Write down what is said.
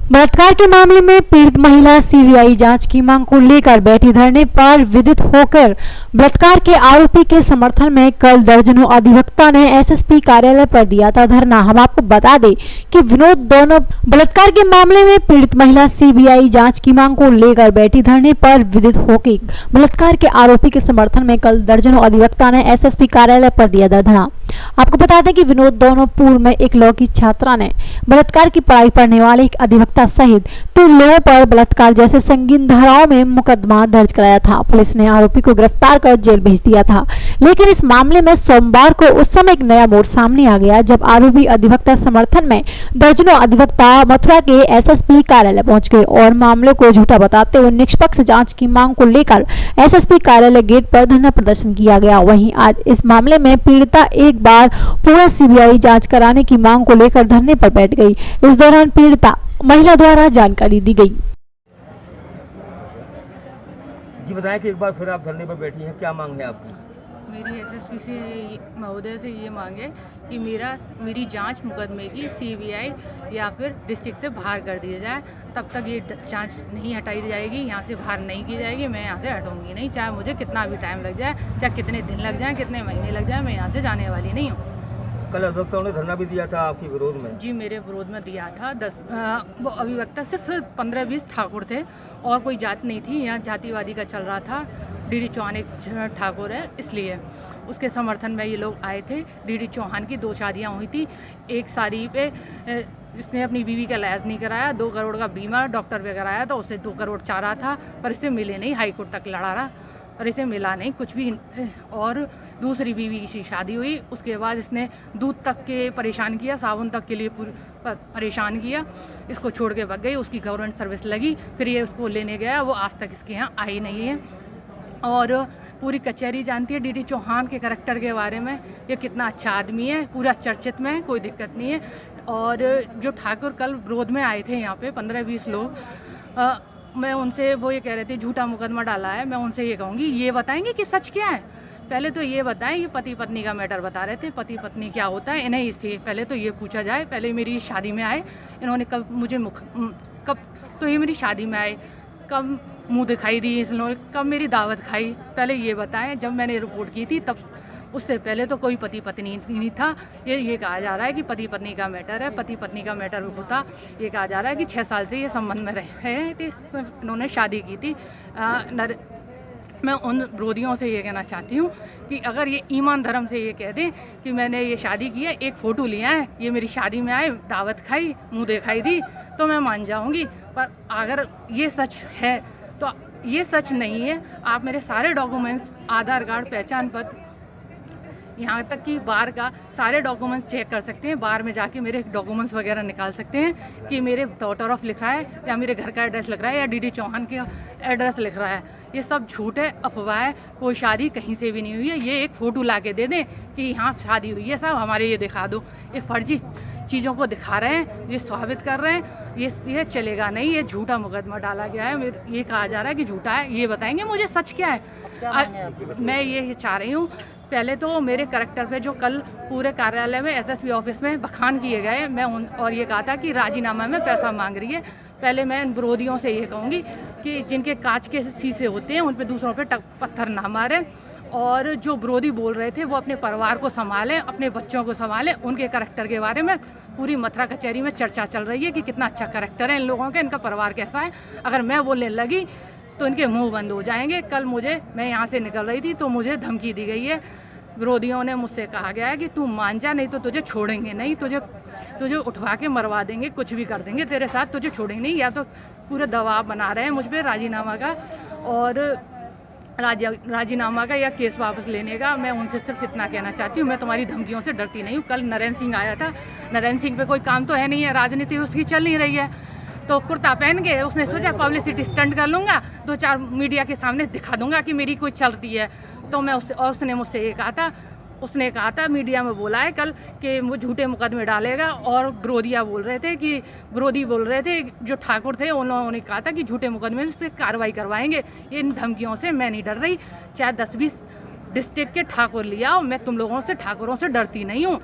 बलात्कार के मामले में पीड़ित महिला सीबीआई जांच की मांग को लेकर बैठी धरने पर विदित होकर बलात्कार के आरोपी के समर्थन में कल दर्जनों अधिवक्ता ने एसएसपी कार्यालय पर दिया था धरना। हम आपको बता दें कि विनोद दोनों बलात्कार के मामले में पीड़ित महिला सीबीआई जांच की मांग को लेकर बैठी धरने पर विदित होकर बलात्कार के आरोपी के समर्थन में कल दर्जनों अधिवक्ता ने एसएसपी कार्यालय पर दिया था धरना। आपको बता दें कि विनोद दोनों पूर्व में एक लॉ की छात्रा ने बलात्कार की पढ़ाई पढ़ने वाले एक अधिवक्ता सहित 3 लोगों पर बलात्कार जैसे संगीन धाराओं में मुकदमा दर्ज कराया था। पुलिस ने आरोपी को गिरफ्तार कर जेल भेज दिया था, लेकिन इस मामले में सोमवार को उस समय एक नया मोड़ सामने आ गया जब आरोपी अधिवक्ता समर्थन में दर्जनों अधिवक्ता मथुरा के एसएसपी कार्यालय पहुंच गए और मामले को झूठा बताते हुए निष्पक्ष जांच की मांग को लेकर एसएसपी कार्यालय गेट पर धरना प्रदर्शन किया गया। वहीं आज इस मामले में पीड़िता एक बार पूरा सीबीआई जांच कराने की मांग को लेकर धरने पर बैठ गई। इस दौरान पीड़िता महिला द्वारा जानकारी दी गई। जी बताएं कि एक बार फिर आप धरने पर बैठी हैं, क्या मांग है आपकी? मेरी एसएसपी से महोदय से ये मांग है कि मेरी जांच मुकदमे की सीबीआई या फिर डिस्ट्रिक्ट से बाहर कर दिया जाए। तब तक ये जांच नहीं हटाई जाएगी, यहाँ से बाहर नहीं की जाएगी, मैं यहाँ से हटूंगी नहीं, चाहे मुझे कितना भी टाइम लग जाए, चाहे कितने दिन लग जाए, कितने महीने लग जाए, मैं यहाँ से जाने वाली नहीं हूँ। कल अधिवक्ताओं ने धरना भी दिया था आपके विरोध में? जी मेरे विरोध में दिया था। वो अभिवक्ता सिर्फ 15-20 ठाकुर थे और कोई जात नहीं थी। यहाँ जातिवादी का चल रहा था। डीडी चौहान एक ठाकुर है, इसलिए उसके समर्थन में ये लोग आए थे। डीडी चौहान की 2 शादियाँ हुई थी। एक शादी पे इसने अपनी बीवी का इलाज नहीं कराया, 2 करोड़ का बीमा डॉक्टर पे कराया था, उससे 2 करोड़ चाह रहा था पर इसे मिले नहीं। हाई कोर्ट तक लड़ा रहा और इसे मिला नहीं कुछ भी। और दूसरी बीवी की शादी हुई, उसके बाद इसने दूध तक के परेशान किया, साबुन तक के लिए परेशान किया। इसको छोड़ के भाग गई, उसकी गवर्नमेंट सर्विस लगी, फिर ये उसको लेने गया, वो आज तक इसके यहाँ आई नहीं है। और पूरी कचहरी जानती है डीडी चौहान के करैक्टर के बारे में, ये कितना अच्छा आदमी है, पूरा चर्चित में, कोई दिक्कत नहीं है। और जो ठाकुर कल विरोध में आए थे यहाँ पे 15-20 लोग, मैं उनसे वो ये कह रहे थे झूठा मुकदमा डाला है। मैं उनसे ये कहूँगी, ये बताएंगे कि सच क्या है? पहले तो ये बताएं। ये पति पत्नी का मैटर बता रहे थे, पति पत्नी क्या होता है इन्हें इससे पहले तो ये पूछा जाए। पहले मेरी शादी में आए, इन्होंने कब मुझे कब तो ये मेरी शादी में आए, कब मुंह दिखाई दी इसने, कब मेरी दावत खाई, पहले ये बताएं। जब मैंने रिपोर्ट की थी तब उससे पहले तो कोई पति पत्नी नहीं था। ये कहा जा रहा है कि पति पत्नी का मैटर है, पति पत्नी का मैटर होता। ये कहा जा रहा है कि 6 साल से ये संबंध में रहे थे, इन्होंने शादी की थी। मैं उन विरोधियों से ये कहना चाहती हूँ कि अगर ये ईमान धर्म से ये कह दें कि मैंने ये शादी की है, एक फ़ोटो लिया है, ये मेरी शादी में आए, दावत खाई, मुंह दिखाई दी, तो मैं मान जाऊँगी। पर अगर ये सच है तो ये सच नहीं है। आप मेरे सारे डॉक्यूमेंट्स, आधार कार्ड, पहचान पत्र, यहाँ तक कि बार का सारे डॉक्यूमेंट्स चेक कर सकते हैं। बार में जाके मेरे डॉक्यूमेंट्स वगैरह निकाल सकते हैं कि मेरे डॉटर ऑफ लिख रहा है या मेरे घर का एड्रेस लिख रहा है या डीडी चौहान का एड्रेस लिख रहा है। ये सब झूठ है, अफवाह है, कोई शादी कहीं से भी नहीं हुई है। ये एक फ़ोटो ला के दे दें कि यहाँ शादी हुई है, साहब हमारे ये दिखा दो। ये फर्जी चीज़ों को दिखा रहे हैं, ये साबित कर रहे हैं। ये चलेगा नहीं, ये झूठा मुकदमा डाला गया है। ये कहा जा रहा है कि झूठा है। ये बताएंगे मुझे सच क्या है? मैं ये चाह रही हूँ, पहले तो मेरे करैक्टर पे जो कल पूरे कार्यालय में एसएसपी ऑफिस में बखान किए गए, मैं और ये कहा था कि राजीनामा में पैसा मांग रही है। पहले मैं इन विरोधियों से ये कहूँगी कि जिनके कांच के शीशे होते हैं उन पे दूसरों पे पत्थर ना मारें। और जो विरोधी बोल रहे थे वो अपने परिवार को संभालें, अपने बच्चों को संभालें। उनके करैक्टर के बारे में पूरी मथुरा कचहरी में चर्चा चल रही है कि कितना अच्छा करैक्टर है इन लोगों का, इनका परिवार कैसा है। अगर मैं बोलने लगी तो इनके मुंह बंद हो जाएंगे। कल मैं यहाँ से निकल रही थी तो मुझे धमकी दी गई है। विरोधियों ने मुझसे कहा गया है कि तू मान जा, नहीं तो तुझे छोड़ेंगे नहीं, तुझे उठवा के मरवा देंगे, कुछ भी कर देंगे तेरे साथ, तुझे छोड़ेंगे नहीं। या तो पूरा दबाव बना रहे हैं मुझ पर राजीनामा का और राजीनामा का या केस वापस लेने का। मैं उनसे सिर्फ इतना कहना चाहती हूँ, मैं तुम्हारी धमकियों से डरती नहीं हूँ। कल नरेंद्र सिंह आया था, नरेंद्र सिंह पे कोई काम तो है नहीं है, राजनीति उसकी चल नहीं रही है, तो कुर्ता पहन के उसने सोचा पब्लिसिटी स्टंट कर लूँगा, 2-4 मीडिया के सामने दिखा दूंगा कि मेरी कोई चलती है। तो मैं उसने मुझसे ये कहा था, उसने कहा था मीडिया में बोला है कल कि वो झूठे मुकदमे डालेगा। और विरोधी बोल रहे थे जो ठाकुर थे, उन्होंने कहा था कि झूठे मुकदमे से कार्रवाई करवाएंगे। इन धमकियों से मैं नहीं डर रही, चाहे 10-20 डिस्ट्रिक्ट के ठाकुर लिया, मैं तुम लोगों से ठाकुरों से डरती नहीं हूँ।